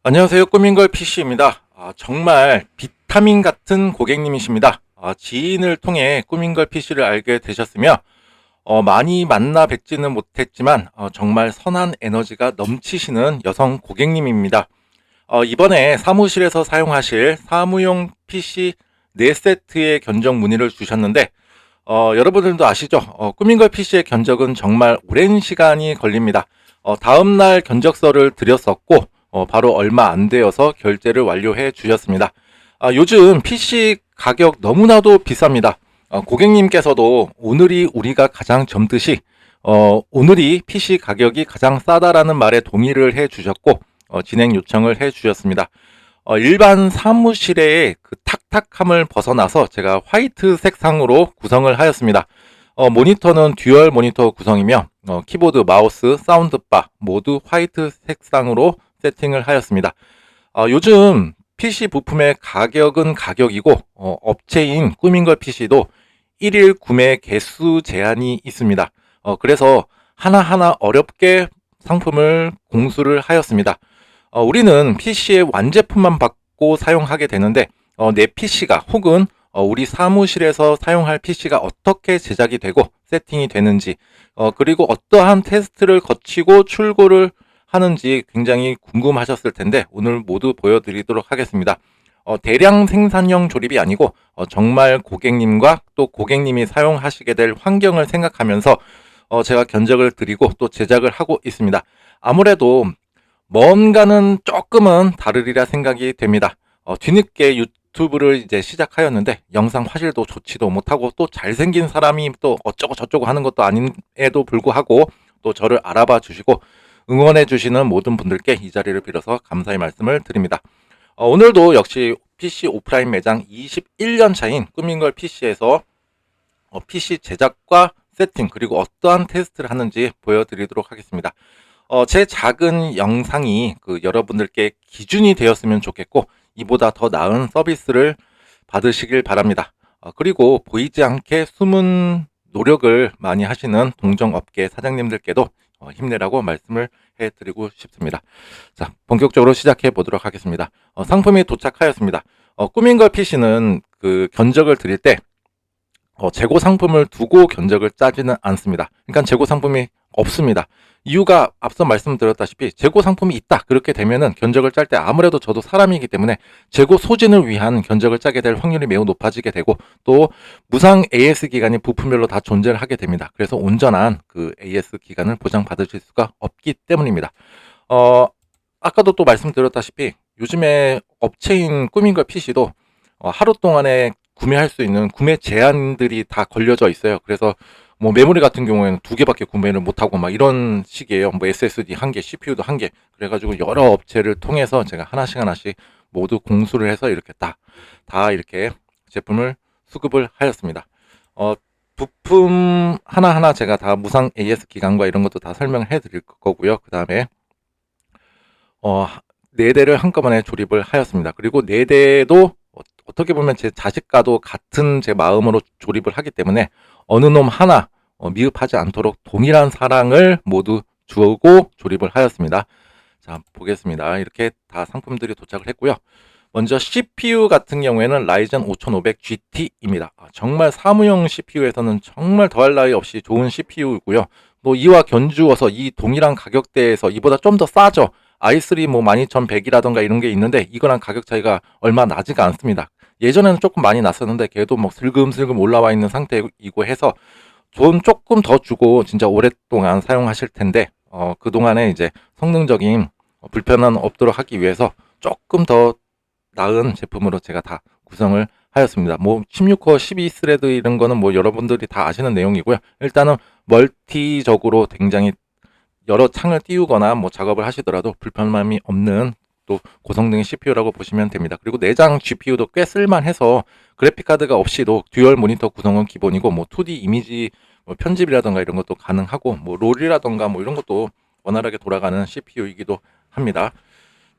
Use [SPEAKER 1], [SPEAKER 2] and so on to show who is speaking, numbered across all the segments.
[SPEAKER 1] 안녕하세요. 꾸민걸 PC입니다. 정말 비타민 같은 고객님이십니다. 지인을 통해 꾸민걸 PC를 알게 되셨으며 많이 만나 뵙지는 못했지만 정말 선한 에너지가 넘치시는 여성 고객님입니다. 이번에 사무실에서 사용하실 사무용 PC 4세트의 견적 문의를 주셨는데 여러분들도 아시죠? 꾸민걸 PC의 견적은 정말 오랜 시간이 걸립니다. 다음날 견적서를 드렸었고 바로 얼마 안 되어서 결제를 완료해 주셨습니다. 요즘 PC 가격 너무나도 비쌉니다. 고객님께서도 오늘이 우리가 가장 젊듯이 오늘이 PC 가격이 가장 싸다라는 말에 동의를 해 주셨고 진행 요청을 해 주셨습니다. 일반 사무실의 그 탁탁함을 벗어나서 제가 화이트 색상으로 구성을 하였습니다. 모니터는 듀얼 모니터 구성이며 키보드, 마우스, 사운드바 모두 화이트 색상으로 세팅을 하였습니다. 요즘 PC 부품의 가격은 가격이고 업체인 꾸민걸 PC도 1일 구매 개수 제한이 있습니다. 그래서 하나하나 어렵게 상품을 공수를 하였습니다. 우리는 PC의 완제품만 받고 사용하게 되는데 내 PC가 혹은 우리 사무실에서 사용할 PC가 어떻게 제작이 되고 세팅이 되는지 그리고 어떠한 테스트를 거치고 출고를 하는지 굉장히 궁금하셨을 텐데 오늘 모두 보여드리도록 하겠습니다. 대량 생산형 조립이 아니고 정말 고객님과 또 고객님이 사용하시게 될 환경을 생각하면서 제가 견적을 드리고 또 제작을 하고 있습니다. 아무래도 뭔가는 조금은 다르리라 생각이 됩니다. 뒤늦게 유튜브를 이제 시작하였는데 영상 화질도 좋지도 못하고 또 잘생긴 사람이 또 어쩌고 저쩌고 하는 것도 아님에도 불구하고 또 저를 알아봐 주시고 응원해 주시는 모든 분들께 이 자리를 빌어서 감사의 말씀을 드립니다. 오늘도 역시 PC 오프라인 매장 21년 차인 꾸민걸 PC에서 PC 제작과 세팅 그리고 어떠한 테스트를 하는지 보여드리도록 하겠습니다. 제 작은 영상이 여러분들께 기준이 되었으면 좋겠고 이보다 더 나은 서비스를 받으시길 바랍니다. 그리고 보이지 않게 숨은 노력을 많이 하시는 동종업계 사장님들께도 힘내라고 말씀을 해드리고 싶습니다. 자, 본격적으로 시작해 보도록 하겠습니다. 상품이 도착하였습니다. 꾸민걸 PC는 그 견적을 드릴 때 재고 상품을 두고 견적을 짜지는 않습니다. 그러니까 재고 상품이 없습니다. 이유가 앞서 말씀드렸다시피 재고 상품이 있다 그렇게 되면은 견적을 짤 때 아무래도 저도 사람이기 때문에 재고 소진을 위한 견적을 짜게 될 확률이 매우 높아지게 되고 또 무상 AS 기간이 부품별로 다 존재를 하게 됩니다. 그래서 온전한 그 AS 기간을 보장받으실 수가 없기 때문입니다. 아까도 또 말씀드렸다시피 요즘에 업체인 꾸민걸 PC도 하루 동안에 구매할 수 있는 구매 제한들이 다 걸려져 있어요. 그래서 뭐 메모리 같은 경우에는 2개밖에 구매를 못하고 막 이런 식이에요. 뭐 SSD 1개, CPU도 1개. 그래가지고 여러 업체를 통해서 제가 하나씩 모두 공수를 해서 이렇게 다 이렇게 제품을 수급을 하였습니다. 부품 하나하나 제가 다 무상 AS 기간과 이런 것도 다 설명을 해 드릴 거고요. 그 다음에 4대를 한꺼번에 조립을 하였습니다. 그리고 4대도 어떻게 보면 제 자식과도 같은 제 마음으로 조립을 하기 때문에 어느 놈 하나 미흡하지 않도록 동일한 사랑을 모두 주고 조립을 하였습니다. 자, 보겠습니다. 이렇게 다 상품들이 도착을 했고요. 먼저 CPU 같은 경우에는 라이젠 5500 GT입니다. 정말 사무용 CPU에서는 정말 더할 나위 없이 좋은 CPU이고요. 또 이와 견주어서 이 동일한 가격대에서 이보다 좀 더 싸죠. i3 뭐 12100이라던가 이런 게 있는데 이거랑 가격 차이가 얼마 나지가 않습니다. 예전에는 조금 많이 났었는데 걔도 뭐 슬금슬금 올라와 있는 상태이고 해서 돈 조금 더 주고 진짜 오랫동안 사용하실 텐데 그동안에 이제 성능적인 불편함 없도록 하기 위해서 조금 더 나은 제품으로 제가 다 구성을 하였습니다. 뭐 16코어 12스레드 이런 거는 뭐 여러분들이 다 아시는 내용이고요. 일단은 멀티적으로 굉장히 여러 창을 띄우거나 뭐 작업을 하시더라도 불편함이 없는 또 고성능의 CPU라고 보시면 됩니다. 그리고 내장 GPU도 꽤 쓸만해서 그래픽카드가 없이도 듀얼 모니터 구성은 기본이고 뭐 2D 이미지 뭐 편집이라던가 이런 것도 가능하고 뭐 롤이라던가 뭐 이런 것도 원활하게 돌아가는 CPU이기도 합니다.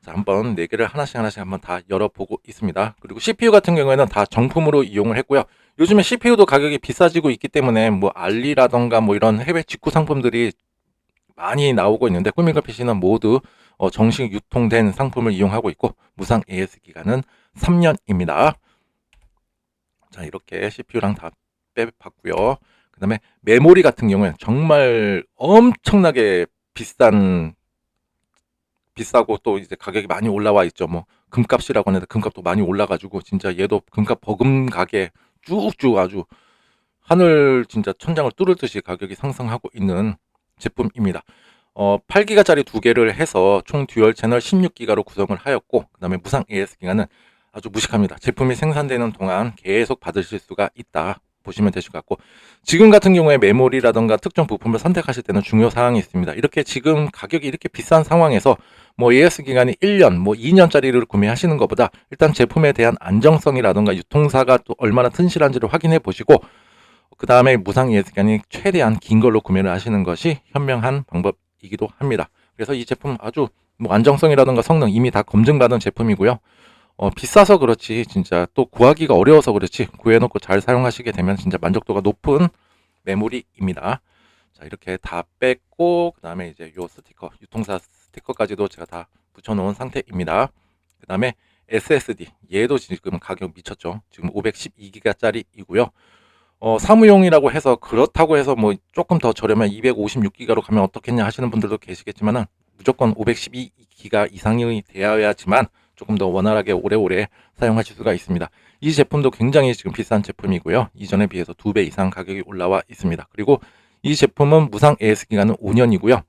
[SPEAKER 1] 자, 한번 4개를 하나씩 한번 다 열어보고 있습니다. 그리고 CPU 같은 경우에는 다 정품으로 이용을 했고요. 요즘에 CPU도 가격이 비싸지고 있기 때문에 뭐 알리라던가 뭐 이런 해외 직구 상품들이 많이 나오고 있는데 꾸민걸 PC는 모두 정식 유통된 상품을 이용하고 있고 무상 AS 기간은 3년입니다. 자, 이렇게 CPU랑 다 빼봤고요. 그 다음에 메모리 같은 경우에는 정말 엄청나게 비싸고 또 이제 가격이 많이 올라와 있죠. 뭐 금값이라고 하는데 금값도 많이 올라가지고 진짜 얘도 금값 버금가게 쭉쭉 아주 하늘 진짜 천장을 뚫을 듯이 가격이 상승하고 있는 제품입니다. 8기가짜리 두 개를 해서 총 듀얼 채널 16기가로 구성을 하였고 그 다음에 무상 AS 기간은 아주 무식합니다. 제품이 생산되는 동안 계속 받으실 수가 있다 보시면 되실 것 같고, 지금 같은 경우에 메모리라던가 특정 부품을 선택하실 때는 중요 사항이 있습니다. 이렇게 지금 가격이 이렇게 비싼 상황에서 뭐 AS 기간이 1년, 뭐 2년짜리를 구매하시는 것보다 일단 제품에 대한 안정성이라던가 유통사가 또 얼마나 튼실한지를 확인해 보시고 그 다음에 무상 AS 기간이 최대한 긴 걸로 구매를 하시는 것이 현명한 방법이기도 합니다. 그래서 이 제품 아주 뭐 안정성이라던가 성능 이미 다 검증받은 제품이고요. 비싸서 그렇지 진짜 또 구하기가 어려워서 그렇지 구해놓고 잘 사용하시게 되면 진짜 만족도가 높은 메모리입니다. 자, 이렇게 다 뺐고 그 다음에 이제 요 스티커, 유통사 스티커까지도 제가 다 붙여놓은 상태입니다. 그 다음에 SSD, 얘도 지금 가격 미쳤죠. 지금 512기가짜리이고요. 사무용이라고 해서 그렇다고 해서 뭐 조금 더 저렴한 256기가로 가면 어떻겠냐 하시는 분들도 계시겠지만은 무조건 512기가 이상이 되어야지만 조금 더 원활하게 오래오래 사용하실 수가 있습니다. 이 제품도 굉장히 지금 비싼 제품이고요. 이전에 비해서 2배 이상 가격이 올라와 있습니다. 그리고 이 제품은 무상 AS 기간은 5년이고요.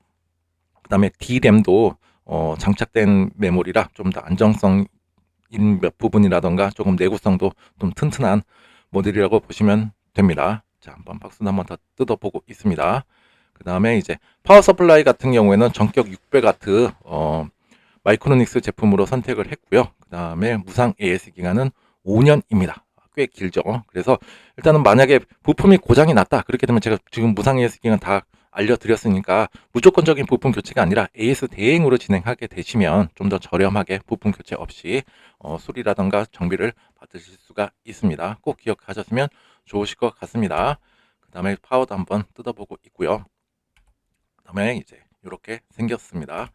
[SPEAKER 1] 그 다음에 D램도 장착된 메모리라 좀 더 안정성인 몇 부분이라던가 조금 내구성도 좀 튼튼한 모델이라고 보시면 됩니다. 자, 한번 박스도 한번 더 뜯어보고 있습니다. 그 다음에 이제 파워 서플라이 같은 경우에는 전격 600W 마이크로닉스 제품으로 선택을 했고요. 그 다음에 무상 AS 기간은 5년입니다. 꽤 길죠. 그래서 일단은 만약에 부품이 고장이 났다 그렇게 되면 제가 지금 무상 AS 기간 다 알려드렸으니까 무조건적인 부품 교체가 아니라 AS 대행으로 진행하게 되시면 좀 더 저렴하게 부품 교체 없이 수리라던가 정비를 받으실 수가 있습니다. 꼭 기억하셨으면 좋으실 것 같습니다. 그 다음에 파워도 한번 뜯어보고 있고요. 그 다음에 이제 이렇게 생겼습니다.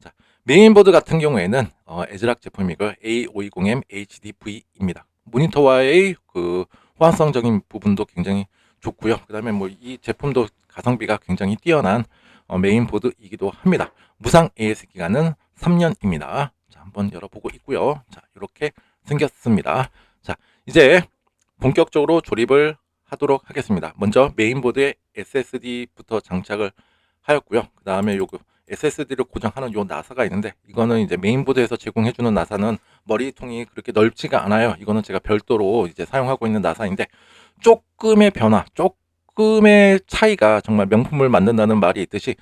[SPEAKER 1] 자, 메인보드 같은 경우에는 에즈락 제품이고 A520M HDV입니다. 모니터와의 그 호환성적인 부분도 굉장히 좋고요. 그 다음에 뭐 이 제품도 가성비가 굉장히 뛰어난 메인보드이기도 합니다. 무상 AS 기간은 3년입니다. 자, 한번 열어보고 있고요. 자, 이렇게 생겼습니다. 자, 이제 본격적으로 조립을 하도록 하겠습니다. 먼저 메인보드에 SSD부터 장착을 하였고요. 그 다음에 요거 SSD를 고정하는 요 나사가 있는데 이거는 이제 메인보드에서 제공해주는 나사는 머리통이 그렇게 넓지가 않아요. 이거는 제가 별도로 이제 사용하고 있는 나사인데 조금의 변화, 조금의 차이가 정말 명품을 만든다는 말이 있듯이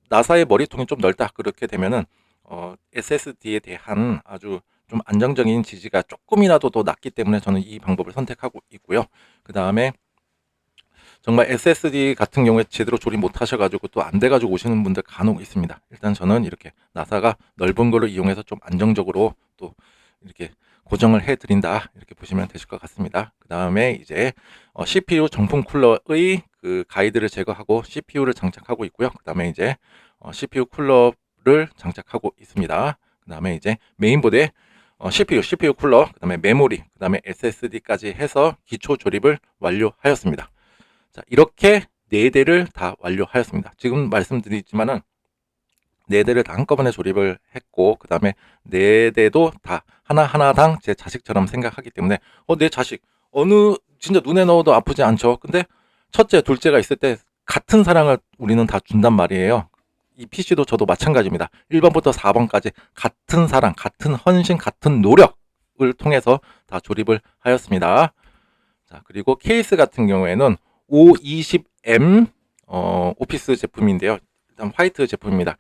[SPEAKER 1] 나사의 머리통이 좀 넓다 그렇게 되면은 SSD에 대한 아주 좀 안정적인 지지가 조금이라도 더 낮기 때문에 저는 이 방법을 선택하고 있고요. 그 다음에 정말 SSD 같은 경우에 제대로 조립 못 하셔가지고 또 안 돼가지고 오시는 분들 간혹 있습니다. 일단 저는 이렇게 나사가 넓은 거를 이용해서 좀 안정적으로 또 이렇게 고정을 해 드린다 이렇게 보시면 되실 것 같습니다. 그 다음에 이제 CPU 정품 쿨러의 그 가이드를 제거하고 CPU를 장착하고 있고요. 그 다음에 이제 CPU 쿨러를 장착하고 있습니다. 그 다음에 이제 메인보드에 CPU 쿨러, 그 다음에 메모리, 그 다음에 SSD까지 해서 기초 조립을 완료하였습니다. 자, 이렇게 4대를 다 완료하였습니다. 지금 말씀드리지만은 4대를 다 한꺼번에 조립을 했고 그 다음에 4대도 다 하나하나당 제 자식처럼 생각하기 때문에 내 자식 어느 진짜 눈에 넣어도 아프지 않죠. 근데 첫째, 둘째가 있을 때 같은 사랑을 우리는 다 준단 말이에요. 이 PC도 저도 마찬가지입니다. 1번부터 4번까지 같은 사랑, 같은 헌신, 같은 노력을 통해서 다 조립을 하였습니다. 자, 그리고 케이스 같은 경우에는 520M 오피스 제품인데요. 일단 화이트 제품입니다.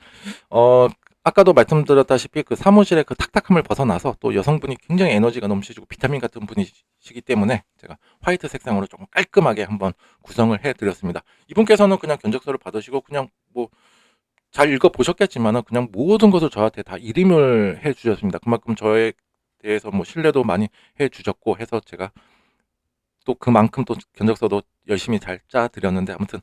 [SPEAKER 1] 아까도 말씀드렸다시피 그 사무실의 그 탁탁함을 벗어나서 또 여성분이 굉장히 에너지가 넘치시고 비타민 같은 분이시기 때문에 제가 화이트 색상으로 조금 깔끔하게 한번 구성을 해 드렸습니다. 이분께서는 그냥 견적서를 받으시고 그냥 뭐 잘 읽어 보셨겠지만은 그냥 모든 것을 저한테 다 일임을 해 주셨습니다. 그만큼 저에 대해서 뭐 신뢰도 많이 해 주셨고 해서 제가 또 그만큼 또 견적서도 열심히 잘 짜 드렸는데 아무튼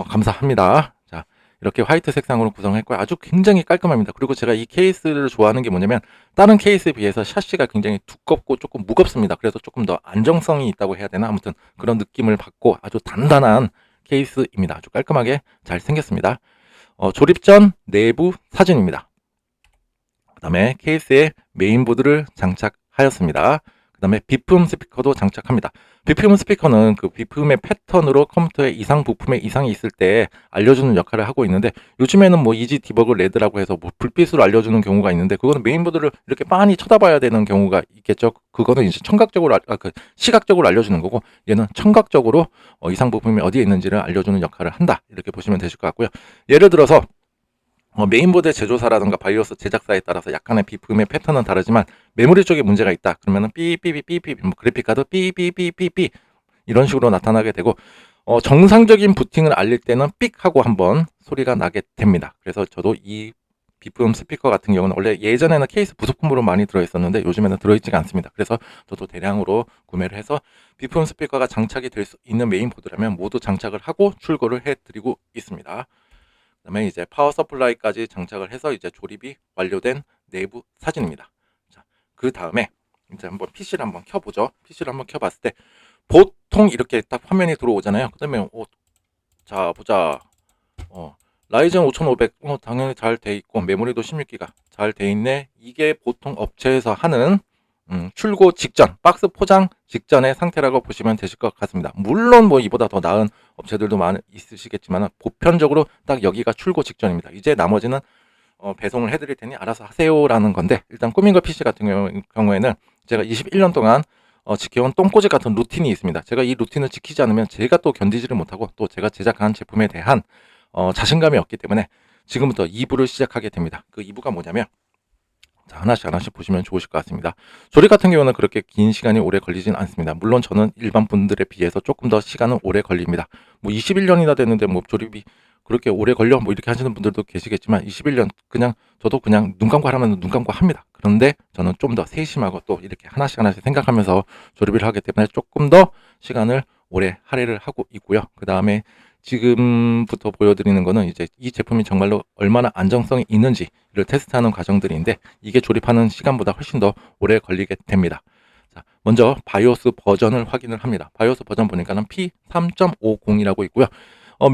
[SPEAKER 1] 감사합니다. 자, 이렇게 화이트 색상으로 구성했고요. 아주 굉장히 깔끔합니다. 그리고 제가 이 케이스를 좋아하는 게 뭐냐면 다른 케이스에 비해서 샤시가 굉장히 두껍고 조금 무겁습니다. 그래서 조금 더 안정성이 있다고 해야 되나? 아무튼 그런 느낌을 받고 아주 단단한 케이스입니다. 아주 깔끔하게 잘 생겼습니다. 조립 전 내부 사진입니다. 그 다음에 케이스에 메인보드를 장착하였습니다. 그 다음에 비품 스피커도 장착합니다. 비품 스피커는 그 비품의 패턴으로 컴퓨터에 이상 부품에 이상이 있을 때 알려주는 역할을 하고 있는데, 요즘에는 뭐 이지 디버그 레드라고 해서 뭐 불빛으로 알려주는 경우가 있는데, 그거는 메인보드를 이렇게 빤히 쳐다봐야 되는 경우가 있겠죠. 그거는 이제 청각적으로 시각적으로 알려주는 거고, 얘는 청각적으로 이상 부품이 어디에 있는지를 알려주는 역할을 한다, 이렇게 보시면 되실 것 같고요. 예를 들어서 메인보드의 제조사라든가 바이오스 제작사에 따라서 약간의 비품의 패턴은 다르지만 메모리 쪽에 문제가 있다 그러면은 삐삐삐삐삐, 그래픽카드 삐삐삐삐삐 이런 식으로 나타나게 되고, 정상적인 부팅을 알릴 때는 삑 하고 한번 소리가 나게 됩니다. 그래서 저도 이 비품 스피커 같은 경우는 원래 예전에는 케이스 부속품으로 많이 들어있었는데 요즘에는 들어있지가 않습니다. 그래서 저도 대량으로 구매를 해서 비품 스피커가 장착이 될 수 있는 메인보드라면 모두 장착을 하고 출고를 해드리고 있습니다. 그다음에 이제 파워 서플라이까지 장착을 해서 이제 조립이 완료된 내부 사진입니다. 자, 그 다음에 이제 한번 PC를 한번 켜보죠. PC를 한번 켜봤을 때 보통 이렇게 딱 화면이 들어오잖아요. 그다음에 자 보자. 라이젠 5500 당연히 잘 돼 있고 메모리도 16기가 잘 돼 있네. 이게 보통 업체에서 하는 출고 직전, 박스 포장 직전의 상태라고 보시면 되실 것 같습니다. 물론 뭐 이보다 더 나은 업체들도 많이 있으시겠지만 보편적으로 딱 여기가 출고 직전입니다. 이제 나머지는 배송을 해드릴 테니 알아서 하세요라는 건데, 일단 꾸민거 PC 같은 경우에는 제가 21년 동안 지켜온 똥꼬집 같은 루틴이 있습니다. 제가 이 루틴을 지키지 않으면 제가 또 견디지를 못하고 또 제가 제작한 제품에 대한 자신감이 없기 때문에 지금부터 2부를 시작하게 됩니다. 그 2부가 뭐냐면, 자, 하나씩 보시면 좋으실 것 같습니다. 조립 같은 경우는 그렇게 긴 시간이 오래 걸리진 않습니다. 물론 저는 일반 분들에 비해서 조금 더 시간은 오래 걸립니다. 뭐 21년이나 됐는데 뭐 조립이 그렇게 오래 걸려 뭐 이렇게 하시는 분들도 계시겠지만, 21년 저도 그냥 눈 감고 하라면 눈 감고 합니다. 그런데 저는 좀 더 세심하고 또 이렇게 하나씩 생각하면서 조립을 하기 때문에 조금 더 시간을 오래 할애를 하고 있고요. 그 다음에 지금부터 보여드리는 거는 이제 이 제품이 정말로 얼마나 안정성이 있는지를 테스트하는 과정들인데, 이게 조립하는 시간보다 훨씬 더 오래 걸리게 됩니다. 자, 먼저 바이오스 버전을 확인을 합니다. 바이오스 버전 보니까는 P3.50이라고 있고요.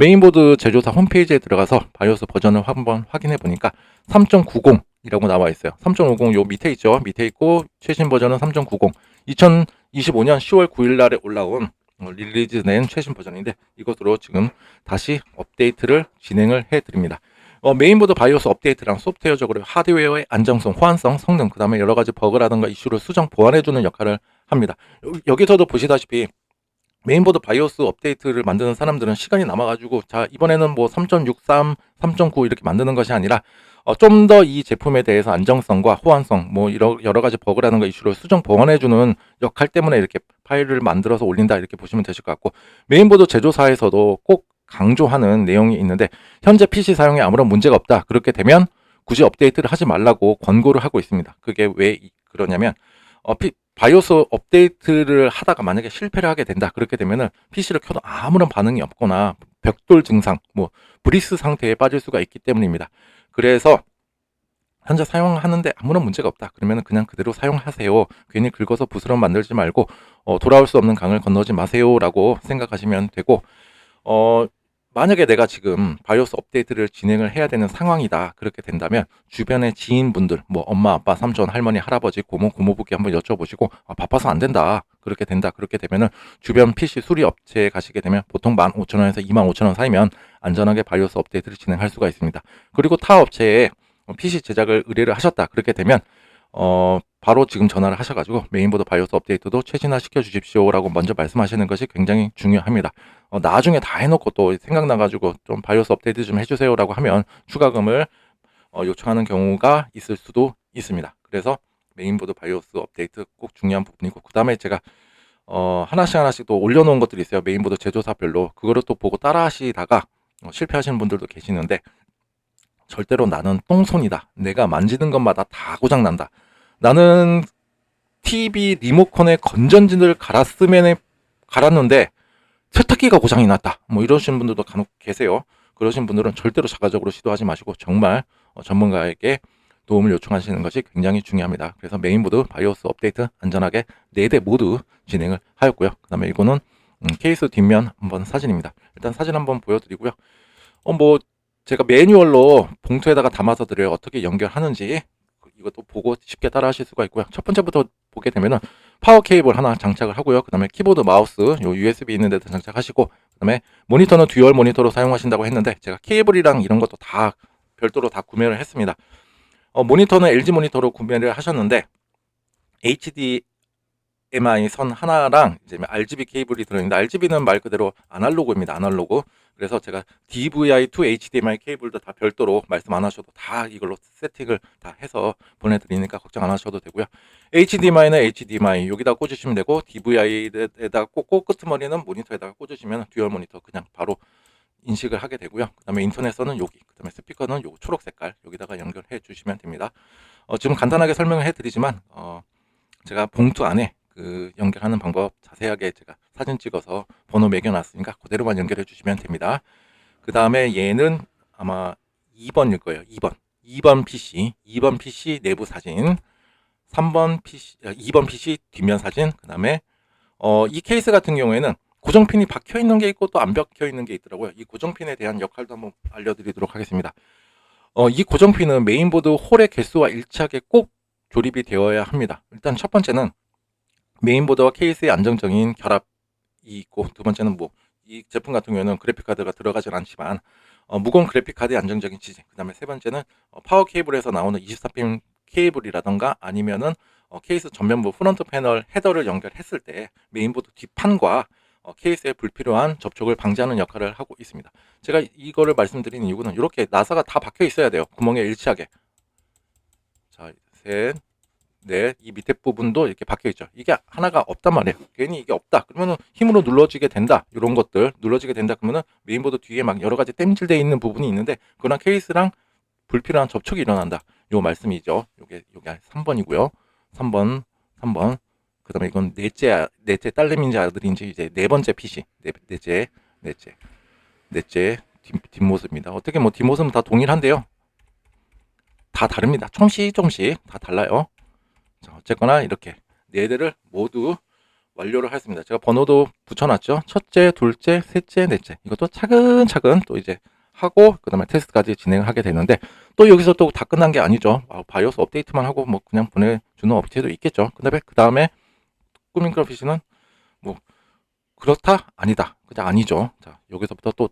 [SPEAKER 1] 메인보드 제조사 홈페이지에 들어가서 바이오스 버전을 한번 확인해 보니까 3.90이라고 나와 있어요. 3.50 요 밑에 있죠. 밑에 있고 최신 버전은 3.90. 2025년 10월 9일 날에 올라온 릴리즈된 최신 버전인데, 이것으로 지금 다시 업데이트를 진행을 해드립니다. 메인보드 바이오스 업데이트랑 소프트웨어적으로 하드웨어의 안정성, 호환성, 성능, 그 다음에 여러가지 버그라든가 이슈를 수정, 보완해주는 역할을 합니다. 여기서도 보시다시피 메인보드 바이오스 업데이트를 만드는 사람들은 시간이 남아가지고, 자, 이번에는 뭐 3.63, 3.9 이렇게 만드는 것이 아니라 좀 더 이 제품에 대해서 안정성과 호환성, 뭐 여러 가지 버그라든가 이슈를 수정 보완해주는 역할 때문에 이렇게 파일을 만들어서 올린다, 이렇게 보시면 되실 것 같고, 메인보드 제조사에서도 꼭 강조하는 내용이 있는데, 현재 PC 사용에 아무런 문제가 없다, 그렇게 되면 굳이 업데이트를 하지 말라고 권고를 하고 있습니다. 그게 왜 그러냐면, 바이오스 업데이트를 하다가 만약에 실패를 하게 된다, 그렇게 되면은 PC를 켜도 아무런 반응이 없거나 벽돌 증상, 뭐 브리스 상태에 빠질 수가 있기 때문입니다. 그래서 현재 사용하는데 아무런 문제가 없다 그러면 그냥 그대로 사용하세요. 괜히 긁어서 부스럼 만들지 말고 돌아올 수 없는 강을 건너지 마세요 라고 생각하시면 되고, 만약에 내가 지금 바이오스 업데이트를 진행을 해야 되는 상황이다, 그렇게 된다면 주변의 지인분들, 뭐 엄마, 아빠, 삼촌, 할머니, 할아버지, 고모, 고모부께 한번 여쭤보시고, 바빠서 안 된다, 그렇게 되면은 주변 PC 수리 업체에 가시게 되면 보통 15,000원에서 25,000원 사이면 안전하게 바이오스 업데이트를 진행할 수가 있습니다. 그리고 타 업체에 PC 제작을 의뢰를 하셨다, 그렇게 되면 바로 지금 전화를 하셔가지고 메인보드 바이오스 업데이트도 최신화 시켜주십시오 라고 먼저 말씀하시는 것이 굉장히 중요합니다. 나중에 다 해놓고 또 생각나가지고 좀 바이오스 업데이트 좀 해주세요 라고 하면 추가금을 요청하는 경우가 있을 수도 있습니다. 그래서 메인보드 바이오스 업데이트 꼭 중요한 부분이고, 그 다음에 제가 하나씩 또 올려놓은 것들이 있어요. 메인보드 제조사별로. 그거를 또 보고 따라 하시다가 실패하시는 분들도 계시는데, 절대로 나는 똥손이다, 내가 만지는 것마다 다 고장난다, 나는 TV 리모컨에 건전지를 갈았는데 세탁기가 고장이 났다, 뭐 이러시는 분들도 간혹 계세요. 그러신 분들은 절대로 자가적으로 시도하지 마시고 정말 전문가에게 도움을 요청하시는 것이 굉장히 중요합니다. 그래서 메인보드 바이오스 업데이트 안전하게 4대 모두 진행을 하였고요. 그 다음에 이거는 케이스 뒷면 한번 사진입니다. 일단 사진 한번 보여드리고요. 뭐 제가 매뉴얼로 봉투에다가 담아서 드려요. 어떻게 연결하는지 이것도 보고 쉽게 따라 하실 수가 있고요. 첫 번째부터 보게 되면은 파워 케이블 하나 장착을 하고요. 그 다음에 키보드 마우스 요 USB 있는 데도 장착하시고, 그 다음에 모니터는 듀얼 모니터로 사용하신다고 했는데 제가 케이블이랑 이런 것도 다 별도로 다 구매를 했습니다. 모니터는 LG 모니터로 구매를 하셨는데 HDMI 선 하나랑 이제 RGB 케이블이 들어있는데, RGB는 말 그대로 아날로그입니다. 아날로그. 그래서 제가 DVI to HDMI 케이블도 다 별도로 말씀 안 하셔도 다 이걸로 세팅을 다 해서 보내드리니까 걱정 안 하셔도 되고요. HDMI는 HDMI 여기다 꽂으시면 되고, DVI에다가 꽂고 끄트머리는 모니터에다가 꽂으시면 듀얼 모니터 그냥 바로 인식을 하게 되고요. 그 다음에 인터넷선은 여기, 그 다음에 스피커는 요 초록 색깔 여기다가 연결해 주시면 됩니다. 지금 간단하게 설명을 해드리지만 제가 봉투 안에 그 연결하는 방법 자세하게 제가 사진 찍어서 번호 매겨놨으니까 그대로만 연결해 주시면 됩니다. 그 다음에 얘는 아마 2번일 거예요. 2번 PC 내부 사진, 2번 PC 뒷면 사진. 그 다음에 이 케이스 같은 경우에는 고정핀이 박혀 있는 게 있고 또 안 박혀 있는 게 있더라고요. 이 고정핀에 대한 역할도 한번 알려드리도록 하겠습니다. 이 고정핀은 메인보드 홀의 개수와 일치하게 꼭 조립이 되어야 합니다. 일단 첫 번째는 메인보드와 케이스의 안정적인 결합이 있고, 두 번째는 이 제품 같은 경우에는 그래픽카드가 들어가진 않지만 무거운 그래픽카드의 안정적인 지지, 그 다음에 세 번째는 파워 케이블에서 나오는 24핀 케이블이라던가 아니면은 케이스 전면부 프론트 패널 헤더를 연결했을 때 메인보드 뒷판과 케이스에 불필요한 접촉을 방지하는 역할을 하고 있습니다. 제가 이거를 말씀드리는 이유는 이렇게 나사가 다 박혀 있어야 돼요. 구멍에 일치하게. 자, 셋, 넷, 이 밑에 부분도 이렇게 박혀 있죠. 이게 하나가 없단 말이에요. 괜히 이게 없다 그러면은 힘으로 눌러지게 된다, 이런 것들 눌러지게 된다 그러면은 메인보드 뒤에 막 여러 가지 땜질되어 있는 부분이 있는데 그런 케이스랑 불필요한 접촉이 일어난다, 요 말씀이죠. 요게 3번이고요 3번. 그 다음에 이건 넷째 딸내미인지 아들인지 이제 네 번째 PC, 넷째 뒷모습입니다. 어떻게 뭐 뒷모습은 다 동일한데요, 다 다릅니다. 좀씩 다 달라요. 자, 어쨌거나 이렇게 네 대를 모두 완료를 했습니다. 제가 번호도 붙여놨죠. 첫째, 둘째, 셋째, 넷째. 이것도 차근차근 또 이제 하고 그 다음에 테스트까지 진행을 하게 되는데, 또 여기서 또 다 끝난 게 아니죠. 바이오스 업데이트만 하고 뭐 그냥 보내주는 업체도 있겠죠. 그 다음에 꾸민걸 PC는 뭐 그렇다 아니다 그냥 아니죠. 자, 여기서부터 또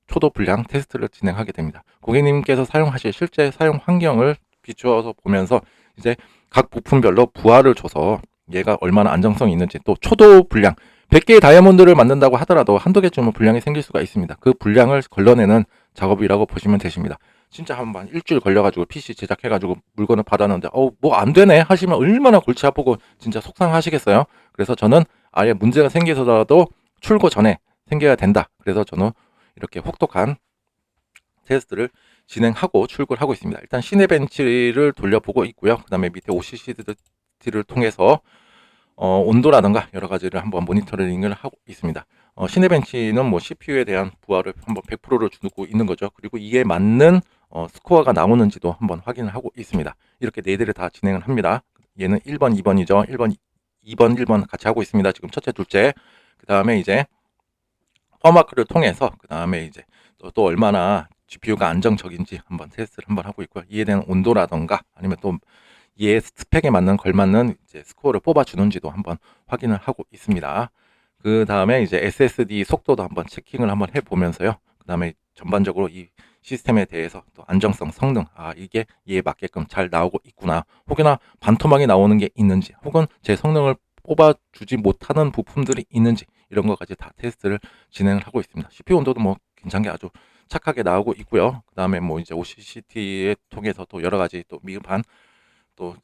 [SPEAKER 1] 초도 불량 테스트를 진행하게 됩니다. 고객님께서 사용하실 실제 사용 환경을 비추어서 보면서 이제 각 부품별로 부하를 줘서 얘가 얼마나 안정성이 있는지, 또 초도 불량 100개의 다이아몬드를 만든다고 하더라도 한두 개쯤은 불량이 생길 수가 있습니다. 그 불량을 걸러내는 작업이라고 보시면 되십니다. 진짜 한번 일주일 걸려가지고 PC 제작해가지고 물건을 받았는데 뭐 안 되네 하시면 얼마나 골치 아프고 진짜 속상하시겠어요. 그래서 저는 아예 문제가 생기서라도 출고 전에 생겨야 된다. 그래서 저는 이렇게 혹독한 테스트를 진행하고 출고를 하고 있습니다. 일단 시네벤치를 돌려보고 있고요. 그 다음에 밑에 OCCD를 통해서 온도라든가 여러 가지를 한번 모니터링을 하고 있습니다. 시네벤치는 뭐 CPU에 대한 부하를 한번 100%를 주고 있는 거죠. 그리고 이에 맞는 스코어가 나오는지도 한번 확인을 하고 있습니다. 이렇게 네 대를 다 진행을 합니다. 얘는 1번, 2번이죠. 1번 같이 하고 있습니다. 지금 첫째, 둘째. 그 다음에 이제 퍼마크를 통해서 그 다음에 이제 또 얼마나 GPU가 안정적인지 한번 테스트를 한번 하고 있고요. 이에 대한 온도라던가 아니면 또 얘 스펙에 맞는 걸맞는 이제 스코어를 뽑아주는지도 한번 확인을 하고 있습니다. 그 다음에 이제 SSD 속도도 한번 체킹을 한번 해보면서요. 그 다음에 전반적으로 이 시스템에 대해서 또 안정성, 성능, 이게 이에 맞게끔 잘 나오고 있구나, 혹여나 반토막이 나오는 게 있는지, 혹은 제 성능을 뽑아주지 못하는 부품들이 있는지, 이런 것까지 다 테스트를 진행을 하고 있습니다. CPU 온도도 뭐 괜찮게 아주 착하게 나오고 있고요. 그 다음에 뭐 이제 OCCT에 통해서 또 여러 가지 또 미흡한 또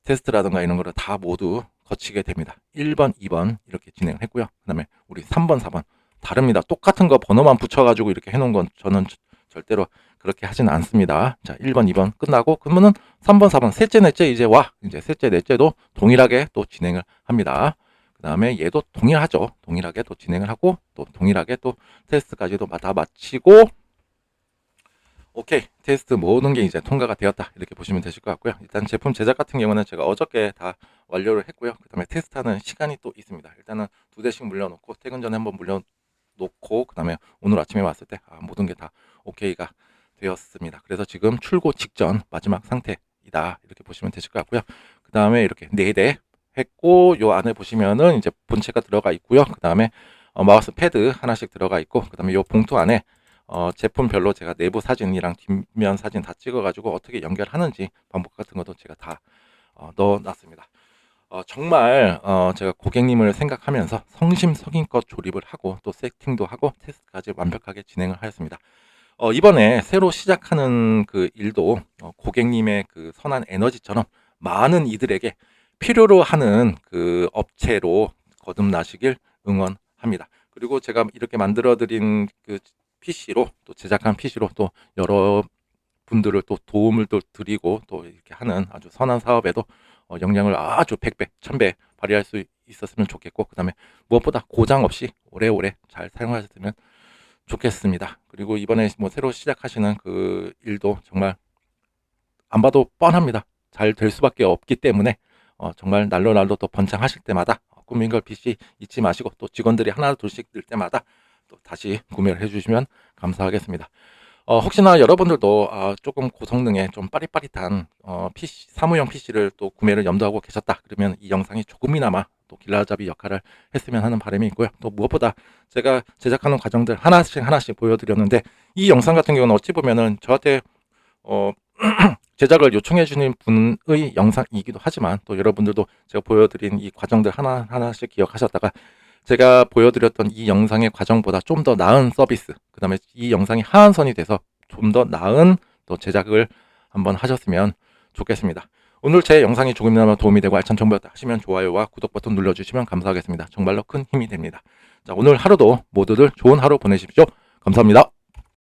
[SPEAKER 1] 테스트라든가 이런 거를 다 모두 거치게 됩니다. 1번, 2번 이렇게 진행을 했고요. 그 다음에 우리 3번, 4번 다릅니다. 똑같은 거 번호만 붙여가지고 이렇게 해놓은 건 저는 절대로 그렇게 하지는 않습니다. 자, 1번, 2번 끝나고 그러면은 3번, 4번 셋째, 넷째 이제 셋째, 넷째도 동일하게 또 진행을 합니다. 그 다음에 얘도 동일하죠. 동일하게 또 진행을 하고 또 동일하게 또 테스트까지도 다 마치고 오케이. 테스트 모든 게 이제 통과가 되었다. 이렇게 보시면 되실 것 같고요. 일단 제품 제작 같은 경우는 제가 어저께 다 완료를 했고요. 그 다음에 테스트하는 시간이 또 있습니다. 일단은 2대씩 물려놓고 퇴근 전에 한번 물려놓고 그 다음에 오늘 아침에 왔을 때 모든 게 다 오케이가 되었습니다. 그래서 지금 출고 직전 마지막 상태이다. 이렇게 보시면 되실 것 같고요. 그 다음에 이렇게 4대 했고 요 안에 보시면은 이제 본체가 들어가 있고요. 그 다음에 마우스 패드 하나씩 들어가 있고 그 다음에 요 봉투 안에 제품별로 제가 내부 사진이랑 뒷면 사진 다 찍어가지고 어떻게 연결하는지 방법 같은 것도 제가 다 넣어놨습니다. 정말 제가 고객님을 생각하면서 성심성의껏 조립을 하고 또 세팅도 하고 테스트까지 완벽하게 진행을 하였습니다. 이번에 새로 시작하는 그 일도 고객님의 그 선한 에너지처럼 많은 이들에게 필요로 하는 그 업체로 거듭나시길 응원합니다. 그리고 제가 이렇게 만들어드린 그 PC로 또 제작한 PC로 또 여러 분들을 또 도움을 또 드리고 또 이렇게 하는 아주 선한 사업에도 영향을 아주 100배, 1000배 발휘할 수 있었으면 좋겠고 그 다음에 무엇보다 고장 없이 오래오래 잘 사용하셨으면 좋겠습니다. 그리고 이번에 뭐 새로 시작하시는 그 일도 정말 안 봐도 뻔합니다. 잘 될 수밖에 없기 때문에 정말 날로 또 번창하실 때마다 꾸민걸 PC 잊지 마시고 또 직원들이 하나 둘씩 늘 때마다 또 다시 구매를 해주시면 감사하겠습니다. 혹시나 여러분들도 조금 고성능의 좀 빠릿빠릿한 PC, 사무용 PC를 또 구매를 염두하고 계셨다. 그러면 이 영상이 조금이나마 또 길라잡이 역할을 했으면 하는 바람이 있고요. 또 무엇보다 제가 제작하는 과정들 하나씩 보여드렸는데 이 영상 같은 경우는 어찌 보면은 저한테 제작을 요청해 주는 분의 영상이기도 하지만 또 여러분들도 제가 보여드린 이 과정들 하나씩 기억하셨다가 제가 보여드렸던 이 영상의 과정보다 좀 더 나은 서비스, 그 다음에 이 영상이 하한선이 돼서 좀 더 나은 또 제작을 한번 하셨으면 좋겠습니다. 오늘 제 영상이 조금이나마 도움이 되고 알찬 정보였다 하시면 좋아요와 구독 버튼 눌러주시면 감사하겠습니다. 정말로 큰 힘이 됩니다. 자, 오늘 하루도 모두들 좋은 하루 보내십시오. 감사합니다.